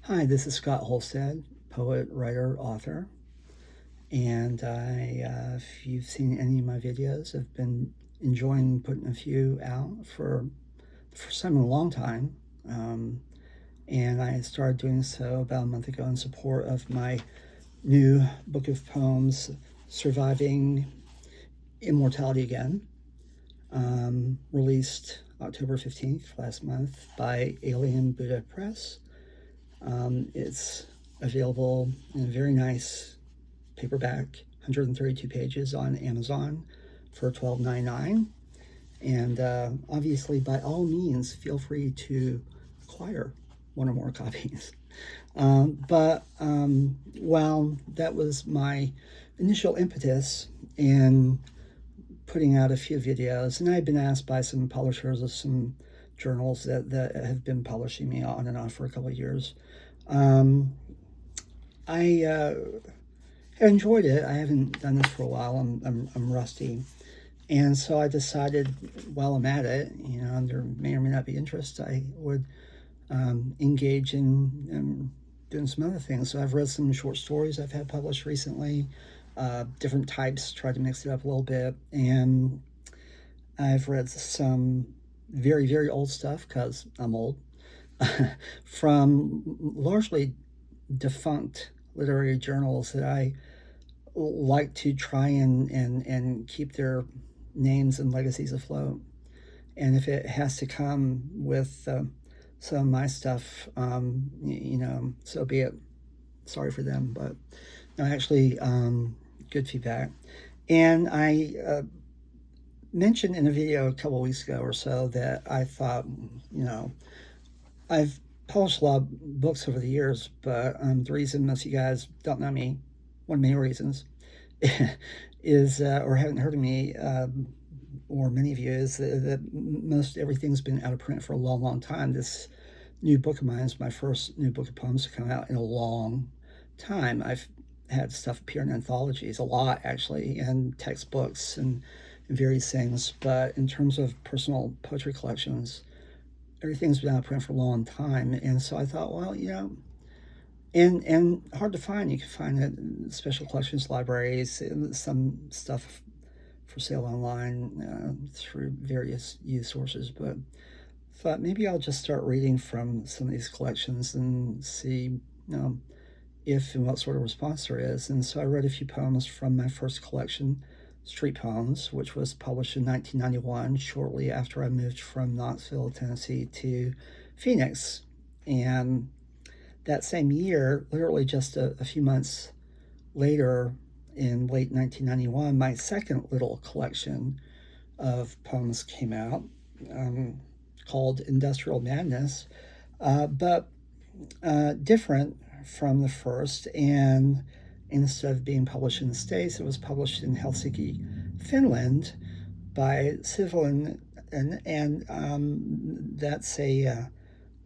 Hi, this is Scott Holstad, poet, writer, author, and if you've seen any of my videos, I've been enjoying putting a few out for some a long time, and I started doing so about a month ago in support of my new book of poems, Surviving Immortality Again, released October 15th last month by Alien Buddha Press. It's available in a very nice paperback, 132 pages on Amazon for $12.99. And obviously, by all means, feel free to acquire one or more copies. Well, that was my initial impetus in putting out a few videos, and I've been asked by some publishers of some journals that have been publishing me on and off for a couple of years. I enjoyed it. I haven't done this for a while. I'm rusty, and so I decided while I'm at it, there may or may not be interest. I would engage in doing some other things. So I've read some short stories I've had published recently, different types. Tried to mix it up a little bit, and I've read some very, very old stuff because I'm old, from largely defunct literary journals that I like to try and keep their names and legacies afloat. And if it has to come with some of my stuff, so be it. Sorry for them, but no, actually, good feedback. And I mentioned in a video a couple of weeks ago or so that I thought, I've published a lot of books over the years, but the reason most of you guys don't know me, one of many reasons, is, or haven't heard of me, or many of you, is that most everything's been out of print for a long, long time. This new book of mine is my first new book of poems to come out in a long time. I've had stuff appear in anthologies, a lot actually, and textbooks and various things, but in terms of personal poetry collections, everything's been out of print for a long time. And so I thought, well, and hard to find. You can find it in special collections libraries, some stuff for sale online through various youth sources. But thought maybe I'll just start reading from some of these collections and see, if and what sort of response there is. And so I read a few poems from my first collection, Street Poems, which was published in 1991, shortly after I moved from Knoxville, Tennessee to Phoenix. And that same year, literally just a few months later, in late 1991, my second little collection of poems came out, called Industrial Madness, but different from the first. And instead of being published in the States, it was published in Helsinki, Finland, by Sivullinen, and that's a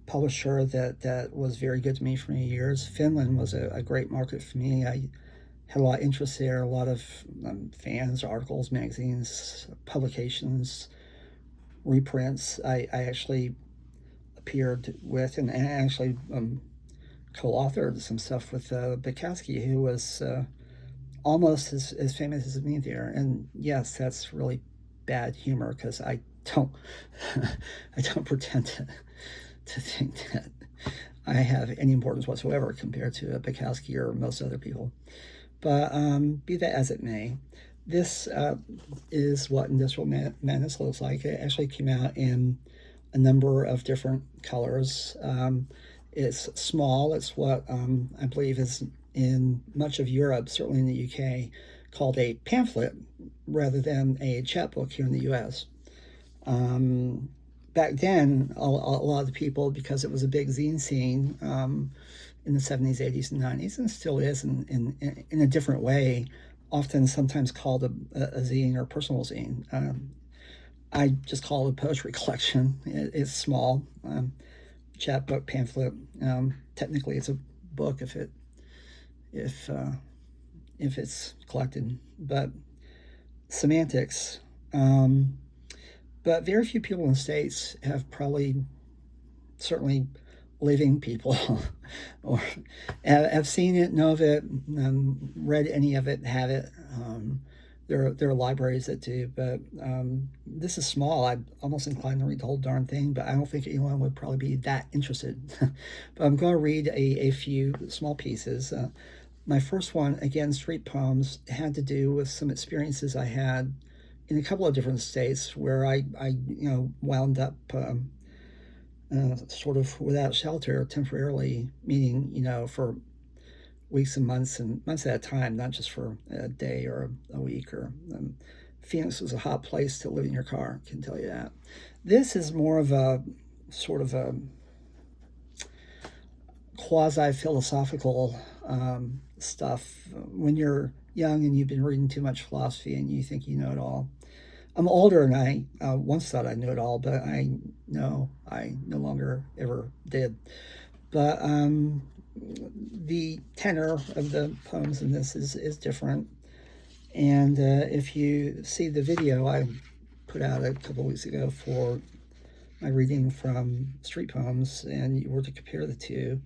publisher that was very good to me for many years. Finland was a great market for me. I had a lot of interest there, a lot of fans, articles, magazines, publications, reprints. I actually appeared with and actually co-authored some stuff with Bukowski, who was almost as famous as me there. And yes, that's really bad humor because I don't I don't pretend to think that I have any importance whatsoever compared to Bukowski or most other people. But be that as it may, this is what Industrial Madness looks like. It actually came out in a number of different colors. It's small. It's what I believe is in much of Europe, certainly in the UK, called a pamphlet rather than a chapbook here in the US. Back then, a lot of the people, because it was a big zine scene in the 70s, 80s, and 90s, and still is in a different way, often sometimes called a zine or personal zine. I just call it a poetry collection. It's small. Chapbook, pamphlet. Technically, it's a book if it's collected, but semantics. But very few people in the States have probably, certainly living people, or have seen it, know of it, read any of it, have it. There are libraries that do, but this is small. I'm almost inclined to read the whole darn thing, but I don't think anyone would probably be that interested. But I'm going to read a few small pieces. My first one, again, street poems, had to do with some experiences I had in a couple of different states where I wound up sort of without shelter temporarily, meaning, for weeks and months at a time, not just for a day or a week. Or Phoenix was a hot place to live in your car, I can tell you that. This is more of a sort of a quasi-philosophical stuff. When you're young and you've been reading too much philosophy and you think you know it all. I'm older and I once thought I knew it all, but I know I no longer ever did. But the tenor of the poems in this is different. And if you see the video I put out a couple of weeks ago for my reading from street poems, and you were to compare the two,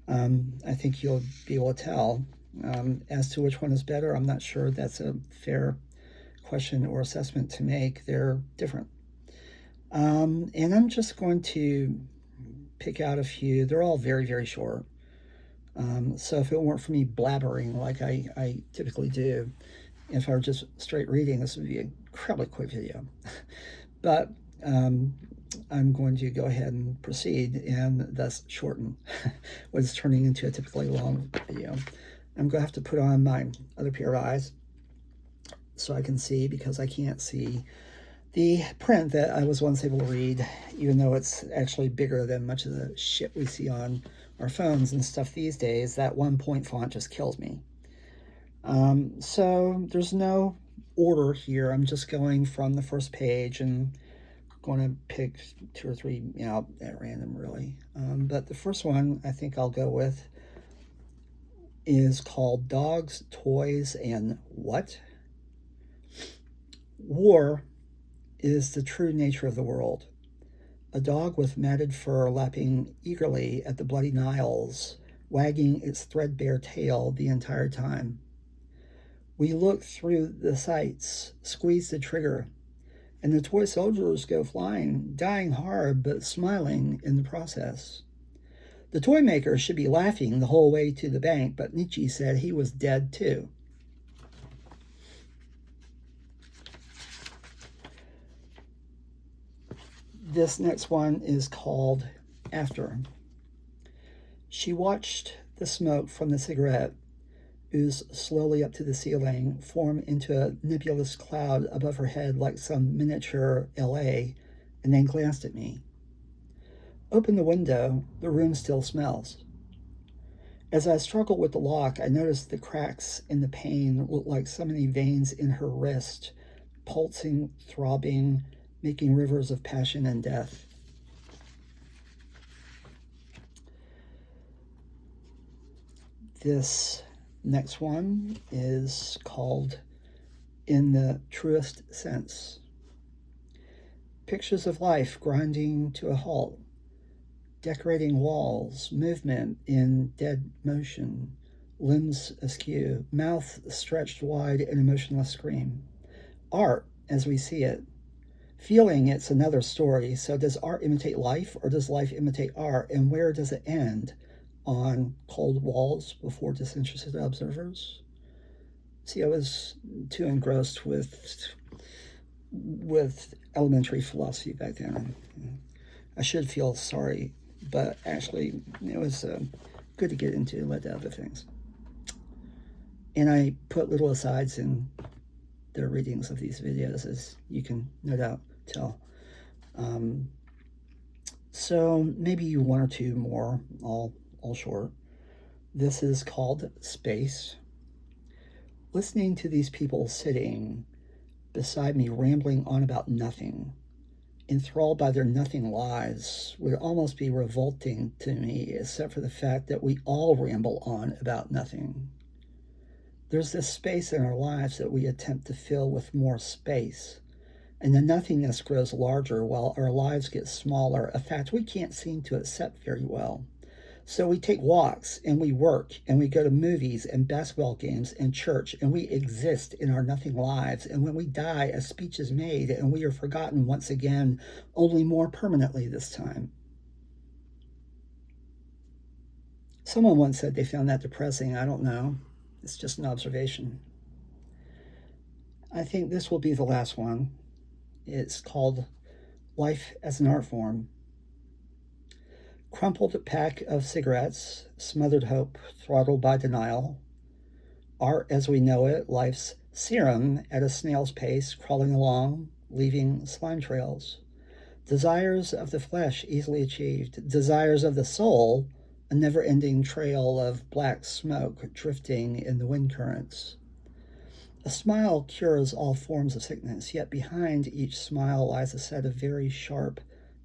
I think you'll be able to tell. As to which one is better, I'm not sure that's a fair question or assessment to make. They're different. And I'm just going to pick out a few. They're all very, very short. So if it weren't for me blabbering like I typically do, if I were just straight reading, this would be an incredibly quick video. But I'm going to go ahead and proceed and thus shorten what is turning into a typically long video. I'm going to have to put on my other pair of eyes so I can see, because I can't see the print that I was once able to read, even though it's actually bigger than much of the shit we see on our phones and stuff these days. That 1-point font just kills me. So there's no order here. I'm just going from the first page and going to pick 2 or 3 out at random, really. But the first one I think I'll go with is called Dogs, Toys, and What? War is the true nature of the world. A dog with matted fur lapping eagerly at the bloody Niles, wagging its threadbare tail the entire time. We look through the sights, squeeze the trigger, and the toy soldiers go flying, dying hard but smiling in the process. The toy maker should be laughing the whole way to the bank, but Nietzsche said he was dead too. This next one is called After. She watched the smoke from the cigarette ooze slowly up to the ceiling, form into a nebulous cloud above her head like some miniature LA, and then glanced at me. Open the window, the room still smells. As I struggled with the lock, I noticed the cracks in the pane looked like so many veins in her wrist, pulsing, throbbing, making rivers of passion and death. This next one is called In the Truest Sense. Pictures of life grinding to a halt, decorating walls, movement in dead motion, limbs askew, mouth stretched wide in emotionless scream. Art as we see it. Feeling it's another story. So does art imitate life, or does life imitate art? And where does it end? On cold walls before disinterested observers? See, I was too engrossed with elementary philosophy back then. I should feel sorry, but actually it was good to get into like the other things. And I put little asides in the readings of these videos, as you can no doubt tell. So maybe 1 or 2 more, all short. This is called Space. Listening to these people sitting beside me rambling on about nothing, enthralled by their nothing lies, would almost be revolting to me, except for the fact that we all ramble on about nothing. There's this space in our lives that we attempt to fill with more space, and the nothingness grows larger while our lives get smaller, a fact we can't seem to accept very well. So we take walks and we work and we go to movies and basketball games and church and we exist in our nothing lives. And when we die, a speech is made and we are forgotten once again, only more permanently this time. Someone once said they found that depressing. I don't know. It's just an observation. I think this will be the last one. It's called Life as an Art Form. Crumpled pack of cigarettes, smothered hope, throttled by denial. Art as we know it, life's serum at a snail's pace, crawling along, leaving slime trails. Desires of the flesh easily achieved. Desires of the soul, a never-ending trail of black smoke drifting in the wind currents. A smile cures all forms of sickness, yet behind each smile lies a set of very sharp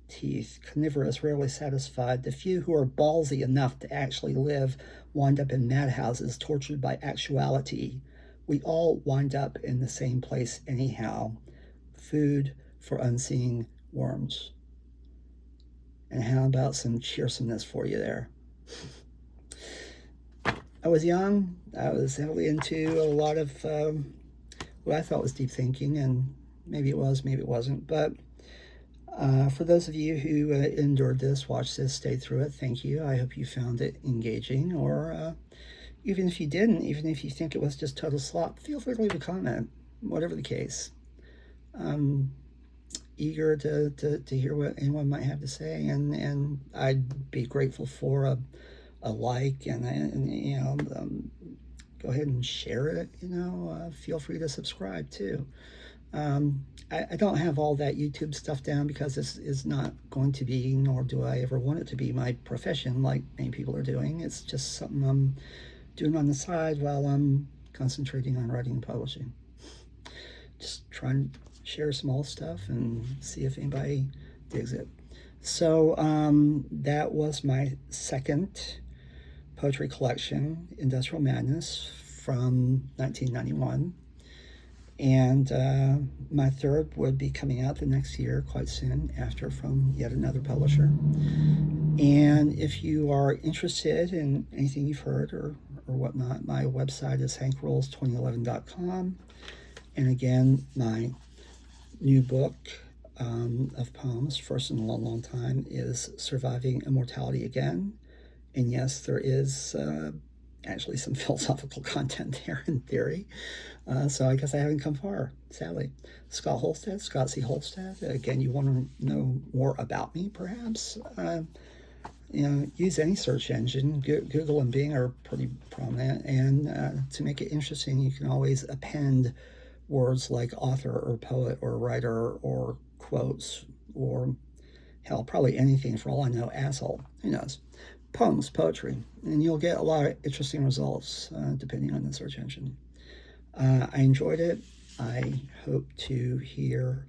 teeth, carnivorous, rarely satisfied. The few who are ballsy enough to actually live wind up in madhouses, tortured by actuality. We all wind up in the same place anyhow. Food for unseen worms. And how about some cheersomeness for you there? I was young. I was heavily into a lot of what I thought was deep thinking, and maybe it was, maybe it wasn't. But for those of you who endured this, watched this, stayed through it, thank you. I hope you found it engaging. Or even if you didn't, even if you think it was just total slop, feel free to leave a comment, whatever the case. Eager to hear what anyone might have to say, and I'd be grateful for a like, and you know, go ahead and share it. You know, feel free to subscribe too. I don't have all that YouTube stuff down because this is not going to be, nor do I ever want it to be, my profession like many people are doing. It's just something I'm doing on the side while I'm concentrating on writing and publishing. Just trying to share some old stuff and see if anybody digs it. So that was my second poetry collection, Industrial Madness, from 1991. And my third would be coming out the next year, quite soon after, from yet another publisher. And if you are interested in anything you've heard or whatnot, my website is hankrolls2011.com. And again, my new book of poems, first in a long, long time, is Surviving Immortality Again. And yes, there is actually some philosophical content there in theory. So I guess I haven't come far, sadly. Scott Holstad, Scott C. Holstad. Again, you want to know more about me, perhaps? You know, use any search engine. Google and Bing are pretty prominent. And to make it interesting, you can always append words like author or poet or writer or quotes or, hell, probably anything, for all I know, asshole. Who knows? Poems, poetry, and you'll get a lot of interesting results depending on the search engine. I enjoyed it. I hope to hear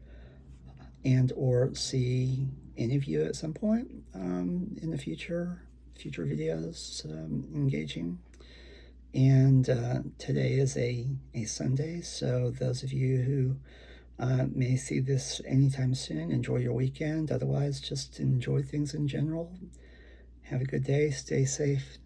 and or see any of you at some point in the future videos, engaging. And today is a Sunday, so those of you who may see this anytime soon, enjoy your weekend. Otherwise, just enjoy things in general. Have a good day, stay safe,